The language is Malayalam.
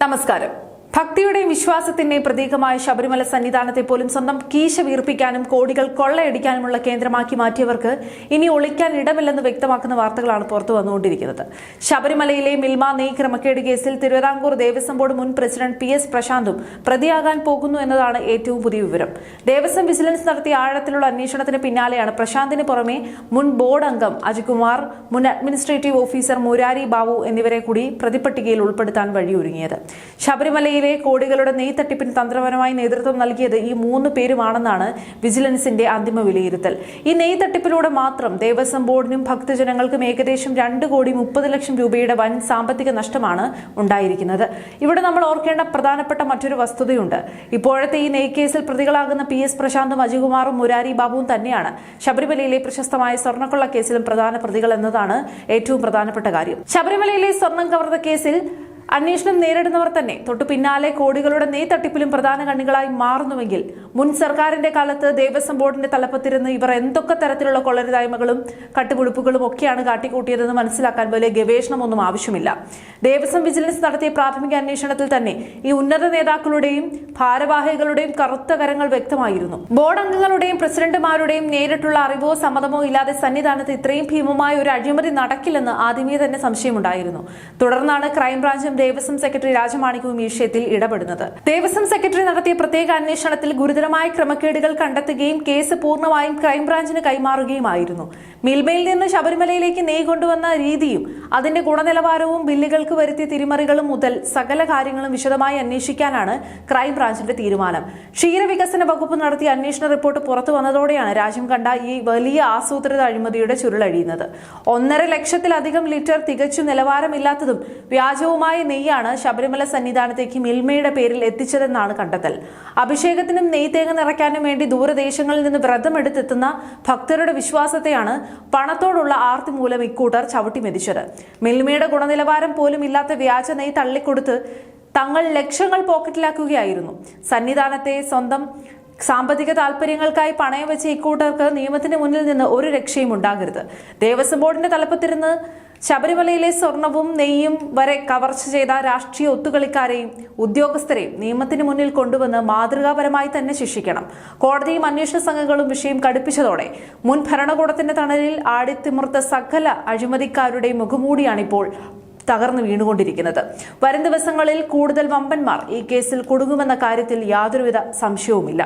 നമസ്കാരം. ഭക്തിയുടെയും വിശ്വാസത്തിന്റെയും പ്രതീകമായ ശബരിമല സന്നിധാനത്തെ പോലും സ്വന്തം കീശ വീർപ്പിക്കാനും കോടികൾ കൊള്ളയടിക്കാനുമുള്ള കേന്ദ്രമാക്കി മാറ്റിയവർക്ക് ഇനി ഒളിക്കാൻ ഇടമില്ലെന്ന് വ്യക്തമാക്കുന്ന വാർത്തകളാണ് പുറത്തു വന്നുകൊണ്ടിരിക്കുന്നത്. ശബരിമലയിലെ മിൽമ നെയ് ക്രമക്കേട് കേസിൽ തിരുവിതാംകൂർ ദേവസ്വം ബോർഡ് മുൻ പ്രസിഡന്റ് PS പ്രശാന്തും പ്രതിയാകാൻ പോകുന്നു എന്നതാണ് ഏറ്റവും പുതിയ വിവരം. ദേവസ്വം വിജിലൻസ് നടത്തിയ ആഴത്തിലുള്ള അന്വേഷണത്തിന് പിന്നാലെയാണ് പ്രശാന്തിന് പുറമെ മുൻ ബോർഡ് അംഗം അജികുമാർ, മുൻ അഡ്മിനിസ്ട്രേറ്റീവ് ഓഫീസർ മുരാരി ബാബു എന്നിവരെ കൂടി പ്രതിപട്ടികയിൽ ഉൾപ്പെടുത്താൻ വഴിയൊരുങ്ങിയത്. ശബരിമലയിൽ കോടികളുടെ നെയ് തട്ടിപ്പിന് തന്ത്രപരമായി നേതൃത്വം നൽകിയത് ഈ 3 പേരുമാണെന്നാണ് വിജിലൻസിന്റെ അന്തിമ വിലയിരുത്തൽ. ഈ നെയ് തട്ടിപ്പിലൂടെ മാത്രം ദേവസ്വം ബോർഡിനും ഭക്തജനങ്ങൾക്കും ഏകദേശം 2,30,00,000 രൂപയുടെ വൻ സാമ്പത്തിക നഷ്ടമാണ് ഉണ്ടായിരിക്കുന്നത്. ഇവിടെ നമ്മൾ ഓർക്കേണ്ട പ്രധാനപ്പെട്ട മറ്റൊരു വസ്തുതയുണ്ട്. ഇപ്പോഴത്തെ ഈ നെയ് കേസിൽ പ്രതികളാകുന്ന PS പ്രശാന്തും അജികുമാറും മുരാരി ബാബുവും തന്നെയാണ് ശബരിമലയിലെ പ്രശസ്തമായ സ്വർണ്ണക്കൊള്ള കേസിലും പ്രധാന പ്രതികൾ എന്നതാണ് ഏറ്റവും പ്രധാനപ്പെട്ട കാര്യം. ശബരിമലയിലെ സ്വർണം കവർന്ന കേസിൽ അന്വേഷണം നേരിടുന്നവർ തന്നെ തൊട്ടു പിന്നാലെ കോടികളുടെ നെയ് തട്ടിപ്പിലും പ്രധാന കണ്ണികളായി മാറുന്നുവെങ്കിൽ മുൻ സർക്കാരിന്റെ കാലത്ത് ദേവസ്വം ബോർഡിന്റെ തലപ്പത്തിരുന്ന് ഇവർ എന്തൊക്കെ തരത്തിലുള്ള കൊള്ളരുതായ്മകളും കട്ടുപിടിപ്പുകളും ഒക്കെയാണ് കാട്ടിക്കൂട്ടിയതെന്ന് മനസ്സിലാക്കാൻ വലിയ ഗവേഷണമൊന്നും ആവശ്യമില്ല. ദേവസ്വം വിജിലൻസ് നടത്തിയ പ്രാഥമിക അന്വേഷണത്തിൽ തന്നെ ഈ ഉന്നത നേതാക്കളുടെയും ഭാരവാഹികളുടെയും കറുത്ത കരങ്ങൾ വ്യക്തമായിരുന്നു. ബോർഡ് അംഗങ്ങളുടെയും പ്രസിഡന്റുമാരുടെയും നേരിട്ടുള്ള അറിവോ സമ്മതമോ ഇല്ലാതെ സന്നിധാനത്ത് ഇത്രയും ഭീമമായ ഒരു അഴിമതി നടക്കില്ലെന്ന് ആദ്യമേ തന്നെ സംശയമുണ്ടായിരുന്നു. തുടർന്നാണ് ക്രൈംബ്രാഞ്ചും ദേവസ്വം സെക്രട്ടറി രാജമാണിക്യവും ഈ വിഷയത്തിൽ ഇടപെടുന്നത്. ദേവസ്വം സെക്രട്ടറി നടത്തിയ പ്രത്യേക അന്വേഷണത്തിൽ ഗുരുതരമായ ക്രമക്കേടുകൾ കണ്ടെത്തുകയും കേസ് പൂർണ്ണമായും ക്രൈംബ്രാഞ്ചിന് കൈമാറുകയുമായിരുന്നു. മിൽമയിൽ നിന്ന് ശബരിമലയിലേക്ക് നെയ് കൊണ്ടുവന്ന രീതിയും അതിന്റെ ഗുണനിലവാരവും ബില്ലുകൾക്ക് വരുത്തിയ തിരിമറികളും മുതൽ സകല കാര്യങ്ങളും വിശദമായി അന്വേഷിക്കാനാണ് ക്രൈംബ്രാഞ്ചിന്റെ തീരുമാനം. ക്ഷീരവികസന വകുപ്പ് നടത്തിയ അന്വേഷണ റിപ്പോർട്ട് പുറത്തു വന്നതോടെയാണ് രാജ്യം കണ്ട ഈ വലിയ ആസൂത്രിത അഴിമതിയുടെ ചുരുളഴിയുന്നത്. 1.5 ലക്ഷത്തിലധികം ലിറ്റർ തികച്ചു നിലവാരമില്ലാത്തതും വ്യാജവുമായ നെയ്യാണ് ശബരിമല സന്നിധാനത്തേക്ക് മിൽമയുടെ പേരിൽ എത്തിച്ചതെന്നാണ് കണ്ടെത്തൽ. അഭിഷേകത്തിനും നെയ് തേങ്ങ നിറയ്ക്കാനും വേണ്ടി ദൂരദേശങ്ങളിൽ നിന്ന് വ്രതമെടുത്തെത്തുന്ന ഭക്തരുടെ വിശ്വാസത്തെയാണ് പണത്തോടുള്ള ആർത്തി മൂലം ഇക്കൂട്ടർ ചവിട്ടിമെതിച്ചത്. മിൽമയുടെ ഗുണനിലവാരം പോലും ഇല്ലാത്ത വ്യാജ നെയ് തള്ളിക്കൊടുത്ത് തങ്ങൾ ലക്ഷങ്ങൾ പോക്കറ്റിലാക്കുകയായിരുന്നു. സന്നിധാനത്തെ സ്വന്തം സാമ്പത്തിക താൽപര്യങ്ങൾക്കായി പണയം വെച്ച ഇക്കൂട്ടർക്ക് നിയമത്തിന് മുന്നിൽ നിന്ന് ഒരു രക്ഷയും ഉണ്ടാകരുത്. ദേവസ്വം ബോർഡിന്റെ തലപ്പത്തിരുന്ന് ശബരിമലയിലെ സ്വർണവും നെയ്യും വരെ കവർച്ച ചെയ്ത രാഷ്ട്രീയ ഒത്തുകളിക്കാരെയും ഉദ്യോഗസ്ഥരെയും നിയമത്തിന് മുന്നിൽ കൊണ്ടുവന്ന് മാതൃകാപരമായി തന്നെ ശിക്ഷിക്കണം. കോടതിയും അന്വേഷണ സംഘങ്ങളും വിഷയം കടുപ്പിച്ചതോടെ മുൻ ഭരണകൂടത്തിന്റെ തണലിൽ ആടിത്തിമിർത്ത സകല അഴിമതിക്കാരുടെയും മുഖമൂടിയാണിപ്പോൾ തകർന്നു വീണുകൊണ്ടിരിക്കുന്നത്. വരും ദിവസങ്ങളിൽ കൂടുതൽ വമ്പന്മാർ ഈ കേസിൽ കുടുങ്ങുമെന്ന കാര്യത്തിൽ യാതൊരുവിധ സംശയവുമില്ല.